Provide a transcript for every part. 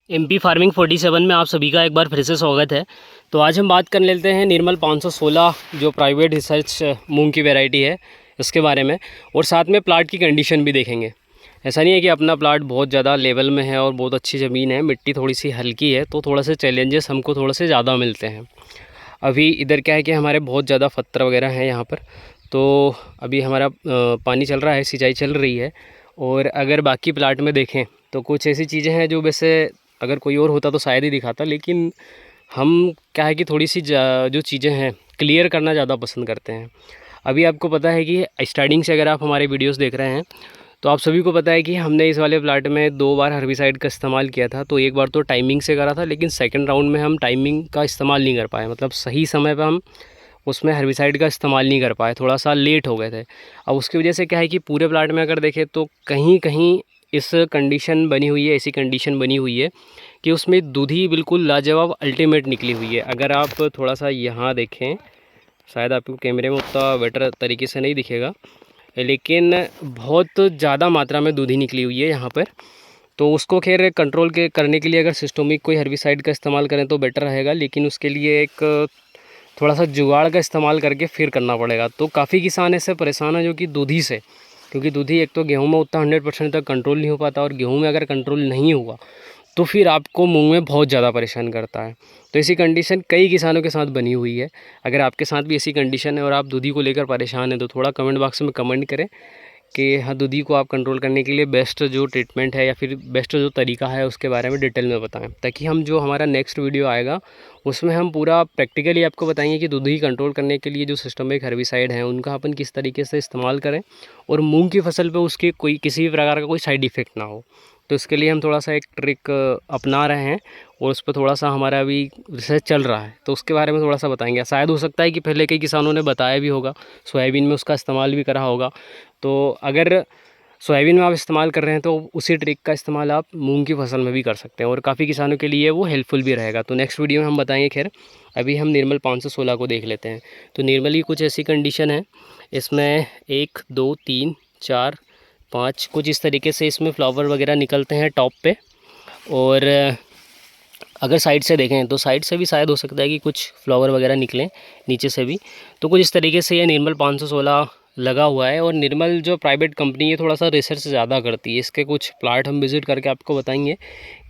MP farming 47 में आप सभी का एक बार फिर से स्वागत है। तो आज हम बात कर लेते हैं निर्मल 516 जो प्राइवेट रिसर्च मूंग की वैरायटी है इसके बारे में, और साथ में प्लाट की कंडीशन भी देखेंगे। ऐसा नहीं है कि अपना प्लाट बहुत ज़्यादा लेवल में है और बहुत अच्छी ज़मीन है, मिट्टी थोड़ी सी हल्की है तो थोड़ा से चैलेंजेस हमको थोड़े से ज़्यादा मिलते हैं। अभी इधर क्या है कि हमारे बहुत ज़्यादा पत्थर वगैरह हैं यहाँ पर, तो अभी हमारा पानी चल रहा है, सिंचाई चल रही है। और अगर बाकी प्लाट में देखें तो कुछ ऐसी चीज़ें हैं जो वैसे अगर कोई और होता तो शायद ही दिखाता, लेकिन हम क्या है कि थोड़ी सी जो चीज़ें हैं क्लियर करना ज़्यादा पसंद करते हैं। अभी आपको पता है कि स्टार्टिंग से अगर आप हमारे वीडियोस देख रहे हैं तो आप सभी को पता है कि हमने इस वाले प्लाट में 2 बार हर्बिसाइड का इस्तेमाल किया था। तो एक बार तो टाइमिंग से करा था, लेकिन सेकंड राउंड में हम टाइमिंग का इस्तेमाल नहीं कर पाए, मतलब सही समय पर हम उसमें हर्बिसाइड का इस्तेमाल नहीं कर पाए, थोड़ा सा लेट हो गए थे। अब उसकी वजह से क्या है कि पूरे प्लाट में अगर देखें तो कहीं कहीं इस कंडीशन बनी हुई है, ऐसी कंडीशन बनी हुई है कि उसमें दूधी बिल्कुल लाजवाब अल्टीमेट निकली हुई है। अगर आप थोड़ा सा यहाँ देखें, शायद आपको कैमरे में उतना बेटर तरीके से नहीं दिखेगा, लेकिन बहुत ज़्यादा मात्रा में दूधी निकली हुई है यहाँ पर। तो उसको खैर कंट्रोल के करने के लिए अगर सिस्टमिक कोई हर्बिसाइड का इस्तेमाल करें तो बेटर रहेगा, लेकिन उसके लिए एक थोड़ा सा जुगाड़ का इस्तेमाल करके फिर करना पड़ेगा। तो काफ़ी किसान ऐसे परेशान है जो कि दूधी से, क्योंकि दूधी एक तो गेहूं में उतना 100% तक कंट्रोल नहीं हो पाता, और गेहूं में अगर कंट्रोल नहीं हुआ तो फिर आपको मूंग में बहुत ज़्यादा परेशान करता है। तो ऐसी कंडीशन कई किसानों के साथ बनी हुई है। अगर आपके साथ भी ऐसी कंडीशन है और आप दूधी को लेकर परेशान हैं तो थोड़ा कमेंट बॉक्स में कमेंट करें कि हाँ, दूधी को आप कंट्रोल करने के लिए बेस्ट जो ट्रीटमेंट है या फिर बेस्ट जो तरीका है उसके बारे में डिटेल में बताएं, ताकि हम जो हमारा नेक्स्ट वीडियो आएगा उसमें हम पूरा प्रैक्टिकली आपको बताएंगे कि दूधी कंट्रोल करने के लिए जो सिस्टमिक हर्बिसाइड हैं उनका अपन किस तरीके से इस्तेमाल करें और मूंग की फसल पे उसके कोई किसी भी प्रकार का कोई साइड इफ़ेक्ट ना हो। तो इसके लिए हम थोड़ा सा एक ट्रिक अपना रहे हैं और उस पर थोड़ा सा हमारा अभी रिसर्च चल रहा है, तो उसके बारे में थोड़ा सा बताएंगे। शायद हो सकता है कि पहले कई किसानों ने बताया भी होगा, सोयाबीन में उसका इस्तेमाल भी करा होगा। तो अगर सोयाबीन में आप इस्तेमाल कर रहे हैं तो उसी ट्रिक का इस्तेमाल आप मूंग की फसल में भी कर सकते हैं, और काफ़ी किसानों के लिए वो हेल्पफुल भी रहेगा। तो नेक्स्ट वीडियो में हम बताएंगे। खैर अभी हम निर्मल 516 को देख लेते हैं। तो निर्मल की कुछ ऐसी कंडीशन है, इसमें 1 2 3 4 5 कुछ इस तरीके से इसमें फ्लावर वगैरह निकलते हैं टॉप पे। और अगर साइड से देखें तो साइड से भी शायद हो सकता है कि कुछ फ्लावर वगैरह निकलें नीचे से भी। तो कुछ इस तरीके से ये निर्मल 516 लगा हुआ है। और निर्मल जो प्राइवेट कंपनी है थोड़ा सा रिसर्च ज़्यादा करती है, इसके कुछ प्लाट हम विज़िट करके आपको बताएंगे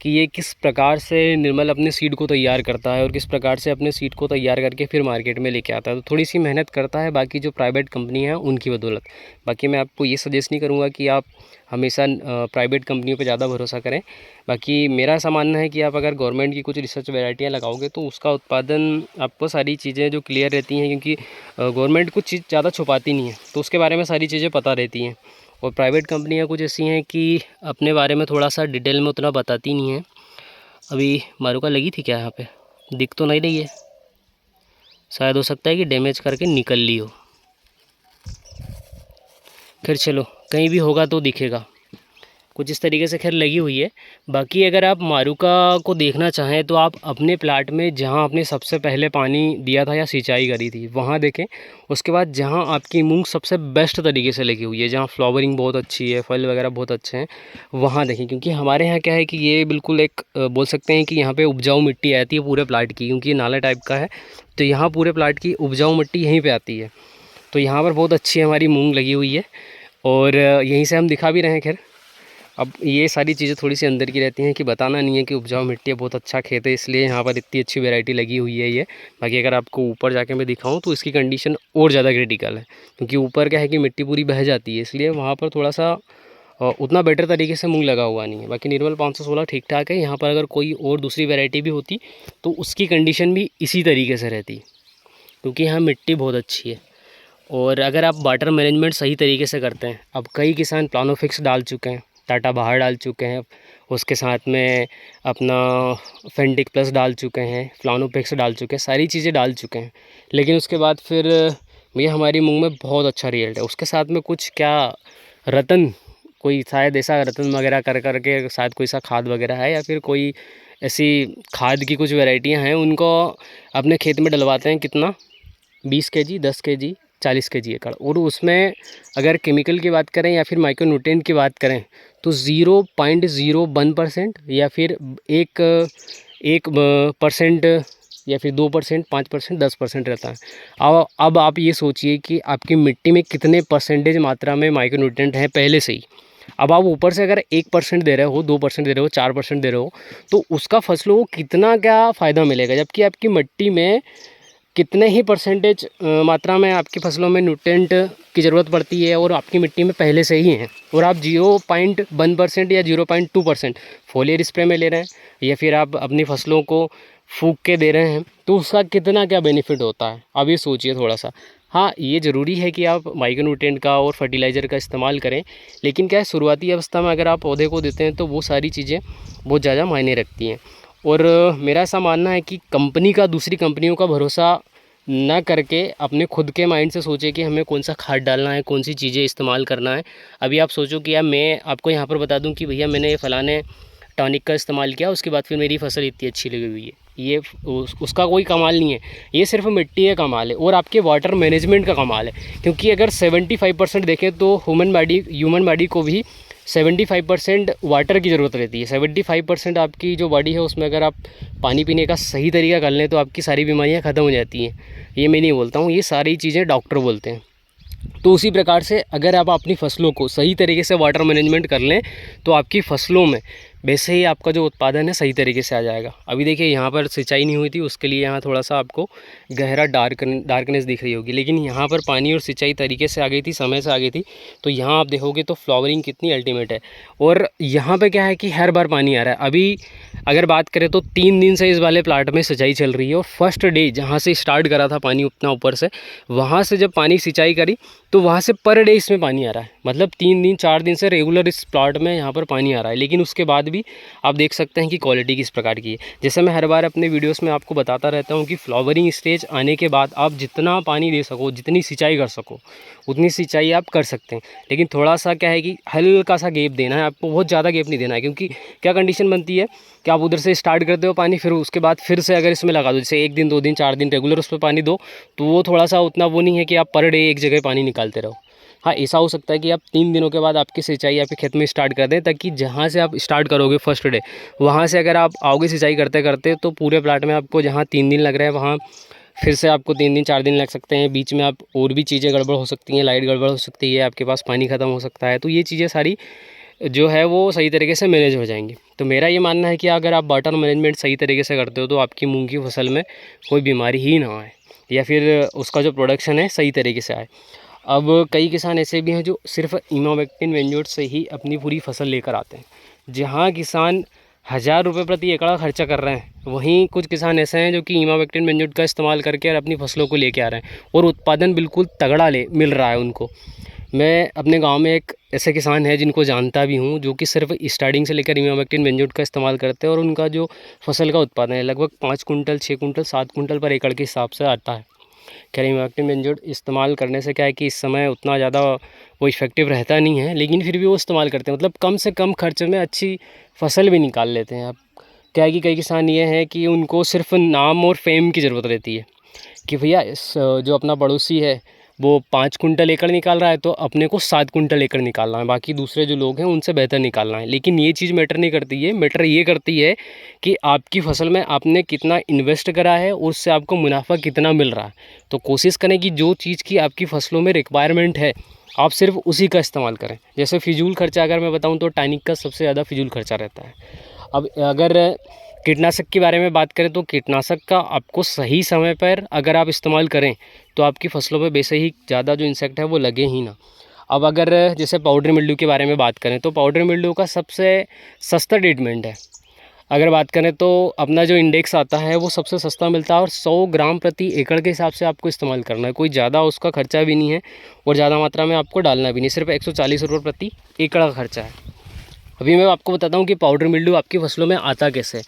कि ये किस प्रकार से निर्मल अपने सीड को तैयार करता है और किस प्रकार से अपने सीड को तैयार करके फिर मार्केट में लेके आता है। तो थोड़ी सी मेहनत करता है बाकी जो प्राइवेट कंपनी है उनकी बदौलत। बाकी मैं आपको ये सजेस्ट नहीं करूँगा कि आप हमेशा प्राइवेट कंपनियों पे ज़्यादा भरोसा करें। बाकी मेरा ऐसा मानना है कि आप अगर गवर्नमेंट की कुछ रिसर्च वैरायटियाँ लगाओगे तो उसका उत्पादन आपको सारी चीज़ें जो क्लियर रहती हैं, क्योंकि गवर्नमेंट कुछ चीज़ ज़्यादा छुपाती नहीं है तो उसके बारे में सारी चीज़ें पता रहती हैं। और प्राइवेट कंपनियां कुछ ऐसी हैं कि अपने बारे में थोड़ा सा डिटेल में उतना बताती नहीं है। अभी मारूका लगी थी क्या यहाँ पे, दिख तो नहीं रही है, शायद हो सकता है कि डैमेज करके निकल ली हो। खैर चलो, कहीं भी होगा तो दिखेगा। कुछ इस तरीके से खैर लगी हुई है। बाकी अगर आप मारूका को देखना चाहें तो आप अपने प्लाट में जहां आपने सबसे पहले पानी दिया था या सिंचाई करी थी वहां देखें। उसके बाद जहां आपकी मूंग सबसे बेस्ट तरीके से लगी हुई है, जहां फ्लावरिंग बहुत अच्छी है, फल वगैरह बहुत अच्छे हैं, वहाँ देखें। क्योंकि हमारे यहाँ क्या है कि ये बिल्कुल एक बोल सकते हैं कि यहाँ पर उपजाऊ मिट्टी आती है पूरे प्लाट की, क्योंकि ये नाला टाइप का है तो यहाँ पूरे प्लाट की उपजाऊ मिट्टी यहीं पर आती है। तो यहाँ पर बहुत अच्छी हमारी मूँग लगी हुई है और यहीं से हम दिखा भी रहे हैं। खैर अब ये सारी चीज़ें थोड़ी सी अंदर की रहती हैं कि बताना नहीं है कि उपजाऊ मिट्टी है, बहुत अच्छा खेत है, इसलिए यहाँ पर इतनी अच्छी वैरायटी लगी हुई है ये। बाकी अगर आपको ऊपर जाके मैं दिखाऊं तो इसकी कंडीशन और ज़्यादा क्रिटिकल है, क्योंकि ऊपर क्या है कि मिट्टी पूरी बह जाती है, इसलिए वहाँ पर थोड़ा सा उतना बेटर तरीके से मूंग लगा हुआ नहीं है। बाकी निर्मल 516 ठीक ठाक है। यहाँ पर अगर कोई और दूसरी वेराइटी भी होती तो उसकी कंडीशन भी इसी तरीके से रहती, क्योंकि यहाँ मिट्टी बहुत अच्छी है। और अगर आप वाटर मैनेजमेंट सही तरीके से करते हैं, अब कई किसान प्लानोफिक्स डाल चुके हैं, टाटा बाहर डाल चुके हैं, उसके साथ में अपना फेंटिक प्लस डाल चुके हैं, फ्लानोफिक्स डाल चुके हैं, सारी चीज़ें डाल चुके हैं, लेकिन उसके बाद फिर ये हमारी मूंग में बहुत अच्छा रिजल्ट है। उसके साथ में कुछ क्या रतन, कोई शायद ऐसा रतन वगैरह कर करके शायद कोई सा खाद वगैरह है, या फिर कोई ऐसी खाद की कुछ वैरायटियाँ हैं, उनको अपने खेत में डलवाते हैं। कितना 20 kg 10 kg 40 kg एकड़, और उसमें अगर केमिकल की बात करें या फिर माइक्रो न्यूट्रिएंट की बात करें तो 0.01% या फिर 1% या फिर 2%, 5%, 10% रहता है। अब आप ये सोचिए कि आपकी मिट्टी में कितने परसेंटेज मात्रा में माइक्रो न्यूट्रिएंट है पहले से ही। अब आप ऊपर से अगर 1% दे रहे हो, 2% दे रहे हो, 4% दे रहे हो, तो उसका फसलों को कितना क्या फ़ायदा मिलेगा, जबकि आपकी मिट्टी में कितने ही परसेंटेज मात्रा में आपकी फसलों में न्यूट्रिएंट की ज़रूरत पड़ती है और आपकी मिट्टी में पहले से ही है, और आप 0.1% या 0.2% फोलियर स्प्रे में ले रहे हैं या फिर आप अपनी फसलों को फूंक के दे रहे हैं, तो उसका कितना क्या बेनिफिट होता है, अब ये सोचिए थोड़ा सा। हाँ, ये ज़रूरी है कि आप माइक्रो न्यूट्रिएंट का और फर्टिलाइज़र का इस्तेमाल करें, लेकिन क्या है, शुरुआती अवस्था में अगर आप पौधे को देते हैं तो वो सारी चीज़ें बहुत ज़्यादा मायने रखती हैं। और मेरा ऐसा मानना है कि कंपनी का दूसरी कंपनियों का भरोसा ना करके अपने खुद के माइंड से सोचे कि हमें कौन सा खाद डालना है, कौन सी चीज़ें इस्तेमाल करना है। अभी आप सोचो कि यार मैं आपको यहाँ पर बता दूँ कि भैया मैंने ये फ़लाने टॉनिक का इस्तेमाल किया, उसके बाद फिर मेरी फसल इतनी अच्छी लगी हुई है, ये उसका कोई कमाल नहीं है, ये सिर्फ मिट्टी का कमाल है और आपके वाटर मैनेजमेंट का कमाल है। क्योंकि अगर 75% देखें तो ह्यूमन बॉडी को भी 75% वाटर की ज़रूरत रहती है। 75% आपकी जो बॉडी है उसमें अगर आप पानी पीने का सही तरीका कर लें तो आपकी सारी बीमारियां ख़त्म हो जाती हैं। ये मैं नहीं बोलता हूँ, ये सारी चीज़ें डॉक्टर बोलते हैं। तो उसी प्रकार से अगर आप अपनी फसलों को सही तरीके से वाटर मैनेजमेंट कर लें तो आपकी फसलों में वैसे ही आपका जो उत्पादन है सही तरीके से आ जाएगा। अभी देखिए यहाँ पर सिंचाई नहीं हुई थी, उसके लिए यहाँ थोड़ा सा आपको गहरा डार्कनेस दिख रही होगी, लेकिन यहाँ पर पानी और सिंचाई तरीके से आ गई थी, समय से आ गई थी, तो यहाँ आप देखोगे तो फ्लावरिंग कितनी अल्टीमेट है। और यहाँ पे क्या है कि हर बार पानी आ रहा है। अभी अगर बात करें तो 3 दिन से इस वाले प्लाट में सिंचाई चल रही है, और फर्स्ट डे जहाँ से स्टार्ट करा था पानी उतना ऊपर से, वहाँ से जब पानी सिंचाई करी तो वहाँ से पर डे इसमें पानी आ रहा है। मतलब 3 दिन 4 दिन से रेगुलर इस प्लाट में यहाँ पर पानी आ रहा है, लेकिन उसके बाद भी आप देख सकते हैं कि क्वालिटी किस प्रकार की है। जैसे मैं हर बार अपने वीडियोस में आपको बताता रहता हूँ कि फ्लावरिंग स्टेज आने के बाद आप जितना पानी दे सको, जितनी सिंचाई कर सको उतनी सिंचाई आप कर सकते हैं, लेकिन थोड़ा सा क्या है कि हल्का सा गैप देना है आपको, बहुत ज़्यादा गैप नहीं देना है। क्योंकि क्या कंडीशन बनती है कि आप उधर से स्टार्ट करते हो पानी, फिर उसके बाद फिर से अगर इसमें लगा दो, जैसे 1 दिन 2 दिन 4 दिन रेगुलर उस पर पानी दो, तो वो थोड़ा सा उतना वो नहीं है कि आप पर डे एक जगह पानी निकालते रहो। हाँ, ऐसा हो सकता है कि आप 3 दिनों के बाद आपकी सिंचाई आपके खेत में स्टार्ट कर दें, ताकि जहाँ से आप स्टार्ट करोगे फर्स्ट डे वहाँ से अगर आप आओगे सिंचाई करते करते तो पूरे प्लाट में आपको जहाँ 3 दिन लग रहे हैं वहाँ फिर से आपको 3 दिन 4 दिन लग सकते हैं। बीच में आप और भी चीज़ें गड़बड़ हो सकती हैं, लाइट गड़बड़ हो सकती है, आपके पास पानी ख़त्म हो सकता है, तो ये चीज़ें सारी जो है वो सही तरीके से मैनेज हो जाएंगी। तो मेरा ये मानना है कि अगर आप वाटर मैनेजमेंट सही तरीके से करते हो तो आपकी मूंग की फसल में कोई बीमारी ही ना आए, या फिर उसका जो प्रोडक्शन है सही तरीके से आए। अब कई किसान ऐसे भी हैं जो सिर्फ इमामेक्टिन बेंजोएट से ही अपनी पूरी फसल लेकर आते हैं। जहाँ किसान 1000 रुपये प्रति एकड़ खर्चा कर रहे हैं, वहीं कुछ किसान ऐसे हैं जो कि इमामेक्टिन बेंजोएट का इस्तेमाल करके और अपनी फसलों को लेके आ रहे हैं और उत्पादन बिल्कुल तगड़ा मिल रहा है उनको। मैं अपने गांव में एक ऐसे किसान है जिनको जानता भी हूं, जो कि सिर्फ स्टार्टिंग से लेकर इमामेक्टिन बेंजोएट का इस्तेमाल करते हैं और उनका जो फसल का उत्पादन है लगभग 5 कुंटल 6 कुंटल 7 कुंटल पर एकड़ के हिसाब से आता है। खैर, इमामेक्टिन बेंजोएट इस्तेमाल करने से क्या है कि इस समय उतना ज़्यादा वो इफ़ेक्टिव रहता नहीं है, लेकिन फिर भी वो इस्तेमाल करते हैं, मतलब कम से कम खर्च में अच्छी फसल भी निकाल लेते हैं। अब क्या है कि कई किसान ये हैं कि उनको सिर्फ नाम और फेम की ज़रूरत रहती है कि भैया इस जो अपना पड़ोसी है वो 5 कुंटल एकड़ निकाल रहा है तो अपने को 7 कुंटल एकड़ निकालना है, बाकी दूसरे जो लोग हैं उनसे बेहतर निकालना है। लेकिन ये चीज़ मैटर नहीं करती है, मैटर ये करती है कि आपकी फसल में आपने कितना इन्वेस्ट करा है और उससे आपको मुनाफा कितना मिल रहा है। तो कोशिश करें कि जो चीज़ की आपकी फसलों में रिक्वायरमेंट है आप सिर्फ उसी का इस्तेमाल करें। जैसे फिजूल खर्चा अगर मैं बताऊँ तो टॉनिक का सबसे ज़्यादा फिजूल खर्चा रहता है। अब अगर कीटनाशक के बारे में बात करें तो कीटनाशक का आपको सही समय पर अगर आप इस्तेमाल करें तो आपकी फसलों पे वैसे ही ज़्यादा जो इंसेक्ट है वो लगे ही ना। अब अगर जैसे पाउडर मिल्ड्यू के बारे में बात करें तो पाउडर मिल्ड्यू का सबसे सस्ता ट्रीटमेंट है। अगर बात करें तो अपना जो इंडेक्स आता है वो सबसे सस्ता मिलता है और 100 ग्राम प्रति एकड़ के हिसाब से आपको इस्तेमाल करना है। कोई ज़्यादा उसका खर्चा भी नहीं है और ज़्यादा मात्रा में आपको डालना भी नहीं, सिर्फ 140 रुपये प्रति एकड़ का खर्चा है। अभी मैं आपको बताता हूँ कि पाउडर मिल्ड्यू आपकी फसलों में आता कैसे।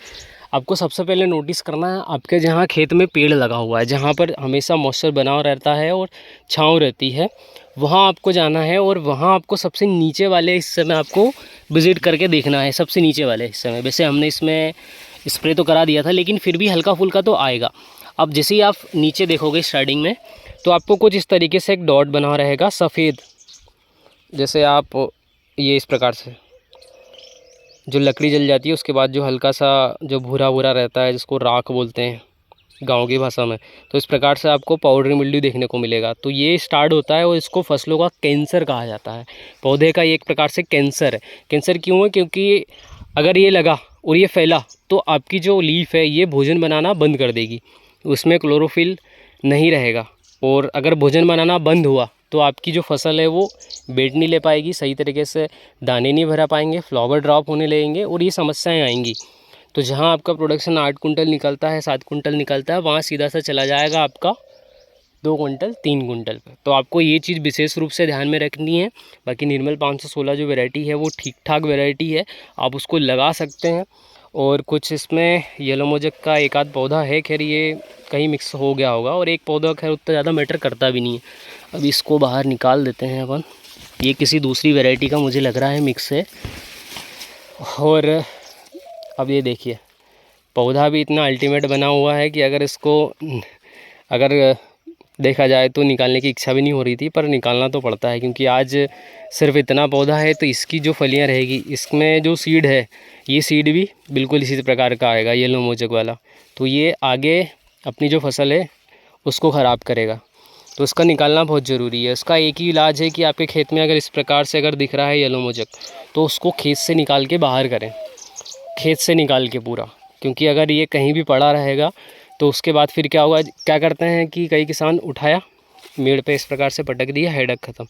आपको सबसे पहले नोटिस करना है आपके जहाँ खेत में पेड़ लगा हुआ है, जहाँ पर हमेशा मॉइस्चर बना हुआ रहता है और छाँव रहती है, वहाँ आपको जाना है और वहाँ आपको सबसे नीचे वाले हिस्से में आपको विज़िट करके देखना है। सबसे नीचे वाले हिस्से में, वैसे हमने इसमें स्प्रे तो करा दिया था लेकिन फिर भी हल्का फुल्का तो आएगा। अब जैसे ही आप नीचे देखोगे स्टार्टिंग में, तो आपको कुछ इस तरीके से एक डॉट बना रहेगा सफ़ेद, जैसे आप ये इस प्रकार से जो लकड़ी जल जाती है उसके बाद जो हल्का सा जो भूरा भूरा रहता है, जिसको राख बोलते हैं गांव की भाषा में, तो इस प्रकार से आपको पाउडरी मिल्ड्यू देखने को मिलेगा। तो ये स्टार्ट होता है और इसको फसलों का कैंसर कहा जाता है। पौधे का ये एक प्रकार से कैंसर है। कैंसर क्यों है? क्योंकि अगर ये लगा और ये फैला तो आपकी जो लीफ है ये भोजन बनाना बंद कर देगी, उसमें क्लोरोफिल नहीं रहेगा, और अगर भोजन बनाना बंद हुआ तो आपकी जो फसल है वो वेट नहीं ले पाएगी, सही तरीके से दाने नहीं भरा पाएंगे, फ्लावर ड्रॉप होने लगेंगे और ये समस्याएं आएंगी। तो जहाँ आपका प्रोडक्शन 8 कुंटल निकलता है, 7 कुंटल निकलता है, वहाँ सीधा सा चला जाएगा आपका 2 कुंटल 3 कुंटल पे। तो आपको ये चीज़ विशेष रूप से ध्यान में रखनी है। बाकी निर्मल 516 जो वैरायटी है वो ठीक ठाक वैरायटी है, आप उसको लगा सकते हैं। और कुछ इसमें येलो मोजक का एक आध पौधा है, खैर ये कहीं मिक्स हो गया होगा, और एक पौधा खैर उतना ज़्यादा मैटर करता भी नहीं है। अब इसको बाहर निकाल देते हैं अपन। ये किसी दूसरी वैरायटी का मुझे लग रहा है मिक्स है। और अब ये देखिए पौधा भी इतना अल्टीमेट बना हुआ है कि अगर देखा जाए तो निकालने की इच्छा भी नहीं हो रही थी, पर निकालना तो पड़ता है, क्योंकि आज सिर्फ इतना पौधा है तो इसकी जो फलियां रहेगी, इसमें जो सीड है ये सीड भी बिल्कुल इसी प्रकार का आएगा, येलो मोजक वाला। तो ये आगे अपनी जो फसल है उसको ख़राब करेगा, तो इसका निकालना बहुत ज़रूरी है। इसका एक ही इलाज है कि आपके खेत में अगर इस प्रकार से अगर दिख रहा है येलो मोजक, तो उसको खेत से निकाल के बाहर करें, खेत से निकाल के पूरा, क्योंकि अगर ये कहीं भी पड़ा रहेगा तो उसके बाद फिर क्या होगा, क्या करते हैं कि कई किसान उठाया मेड़ पे इस प्रकार से पटक दिया, हेडक ख़त्म।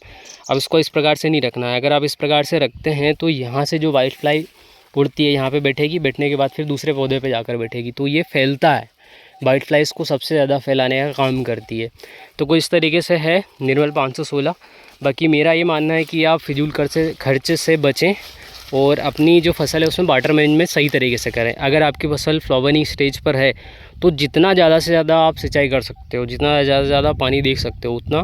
अब इसको इस प्रकार से नहीं रखना है। अगर आप इस प्रकार से रखते हैं तो यहाँ से जो वाइट फ्लाई उड़ती है यहाँ पे बैठेगी, बैठने के बाद फिर दूसरे पौधे पे जाकर बैठेगी, तो ये फैलता है। वाइट फ्लाइज को सबसे ज़्यादा फैलाने का काम करती है। तो कुछ इस तरीके से है निर्मल 516। बाकी मेरा ये मानना है कि आप फिजूल खर्चे से बचें और अपनी जो फसल है उसमें वाटर मैनेजमेंट सही तरीके से करें। अगर आपकी फसल फ्लावरिंग स्टेज पर है तो जितना ज़्यादा से ज़्यादा आप सिंचाई कर सकते हो, जितना ज़्यादा से ज़्यादा पानी दे सकते हो उतना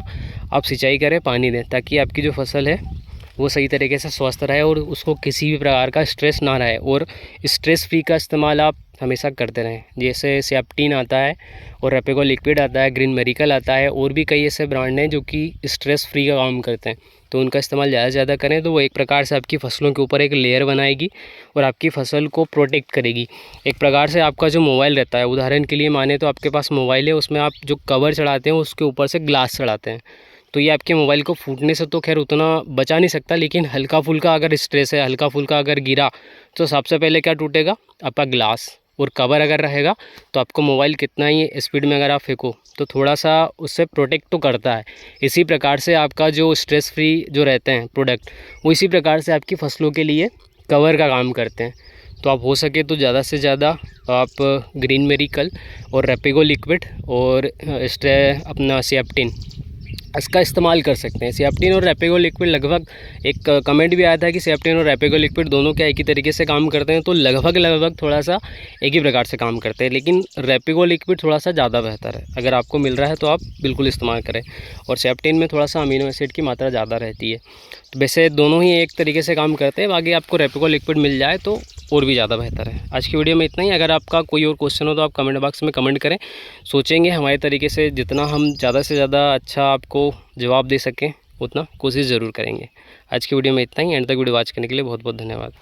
आप सिंचाई करें, पानी दें, ताकि आपकी जो फसल है वो सही तरीके से स्वस्थ रहे और उसको किसी भी प्रकार का स्ट्रेस ना रहे। और स्ट्रेस फ्री का इस्तेमाल आप हमेशा करते रहें। जैसे सेप्टीन आता है और रेपेगो लिक्विड आता है, ग्रीन मेरिकल आता है, और भी कई ऐसे ब्रांड हैं जो कि स्ट्रेस फ्री का काम करते हैं, तो उनका इस्तेमाल ज़्यादा से ज़्यादा करें। तो वो एक प्रकार से आपकी फसलों के ऊपर एक लेयर बनाएगी और आपकी फसल को प्रोटेक्ट करेगी। एक प्रकार से आपका जो मोबाइल रहता है, उदाहरण के लिए माने तो आपके पास मोबाइल है, उसमें आप जो कवर चढ़ाते हैं उसके ऊपर से ग्लास चढ़ाते हैं, तो ये आपके मोबाइल को फूटने से तो खैर उतना बचा नहीं सकता, लेकिन हल्का फुल्का अगर स्ट्रेस है, हल्का फुल्का अगर गिरा तो सबसे पहले क्या टूटेगा, आपका ग्लास। और कवर अगर रहेगा तो आपको मोबाइल कितना ही स्पीड में अगर आप फेंको तो थोड़ा सा उससे प्रोटेक्ट तो करता है। इसी प्रकार से आपका जो स्ट्रेस फ्री जो रहते हैं प्रोडक्ट, वो इसी प्रकार से आपकी फसलों के लिए कवर का काम करते हैं। तो आप हो सके तो ज़्यादा से ज़्यादा आप ग्रीन मेरिकल और रेपेगो लिक्विड और अपना सेप्टीन, इसका इस्तेमाल कर सकते हैं। सेप्टीन और रेपेगो लिक्विड लगभग, एक कमेंट भी आया था कि सेप्टीन और रेपेगो लिक्विड दोनों क्या एक ही तरीके से काम करते हैं, तो लगभग थोड़ा सा एक ही प्रकार से काम करते हैं, लेकिन रेपेगो लिक्विड थोड़ा सा ज़्यादा बेहतर है। अगर आपको मिल रहा है तो आप बिल्कुल इस्तेमाल करें। और सेप्टीन में थोड़ा सा अमीनो एसिड की मात्रा ज़्यादा रहती है, तो वैसे दोनों ही एक तरीके से काम करते हैं। बाकी आपको रेपेगो लिक्विड मिल जाए तो और भी ज़्यादा बेहतर है। आज की वीडियो में इतना ही। अगर आपका कोई और क्वेश्चन हो तो आप कमेंट बॉक्स में कमेंट करें, सोचेंगे हमारे तरीके से जितना हम ज़्यादा से ज़्यादा अच्छा आपको जवाब दे सकें उतना कोशिश ज़रूर करेंगे। आज की वीडियो में इतना ही। एंड तक वीडियो वॉच करने के लिए बहुत बहुत धन्यवाद।